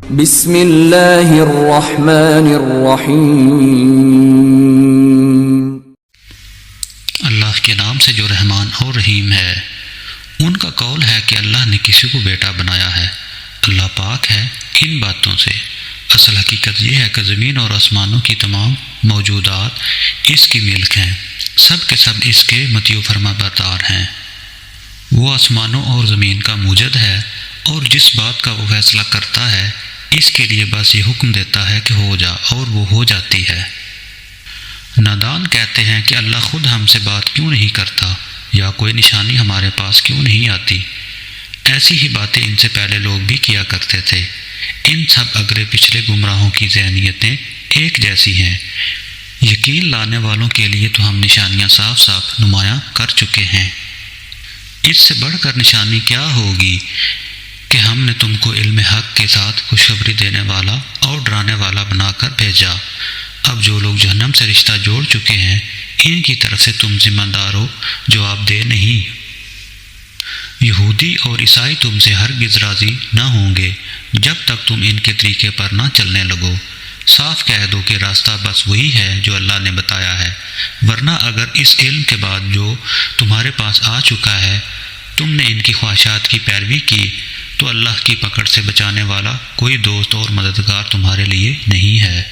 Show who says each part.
Speaker 1: بسم اللہ الرحمن الرحیم،
Speaker 2: اللہ کے نام سے جو رحمان اور رحیم ہے۔ ان کا قول ہے کہ اللہ نے کسی کو بیٹا بنایا ہے۔ اللہ پاک ہے ان باتوں سے۔ اصل حقیقت یہ ہے کہ زمین اور آسمانوں کی تمام موجودات اس کی ملک ہیں، سب کے سب اس کے مطیع و فرما بردار ہیں۔ وہ آسمانوں اور زمین کا موجد ہے، اور جس بات کا وہ فیصلہ کرتا ہے اس کے لیے بس یہ حکم دیتا ہے کہ ہو جا، اور وہ ہو جاتی ہے۔ نادان کہتے ہیں کہ اللہ خود ہم سے بات کیوں نہیں کرتا، یا کوئی نشانی ہمارے پاس کیوں نہیں آتی۔ ایسی ہی باتیں ان سے پہلے لوگ بھی کیا کرتے تھے۔ ان سب اگرے پچھلے گمراہوں کی ذہنیتیں ایک جیسی ہیں۔ یقین لانے والوں کے لیے تو ہم نشانیاں صاف صاف نمایاں کر چکے ہیں۔ اس سے بڑھ کر نشانی کیا ہوگی کہ ہم نے تم کو علم حق کے ساتھ خوشخبری دینے والا اور ڈرانے والا بنا کر بھیجا۔ اب جو لوگ جہنم سے رشتہ جوڑ چکے ہیں، ان کی طرف سے تم ذمہ دار ہو، جواب دہ نہیں۔ یہودی اور عیسائی تم سے ہرگز راضی نہ ہوں گے جب تک تم ان کے طریقے پر نہ چلنے لگو۔ صاف کہہ دو کہ راستہ بس وہی ہے جو اللہ نے بتایا ہے، ورنہ اگر اس علم کے بعد جو تمہارے پاس آ چکا ہے تم نے ان کی خواہشات کی پیروی کی، تو اللہ کی پکڑ سے بچانے والا کوئی دوست اور مددگار تمہارے لیے نہیں ہے۔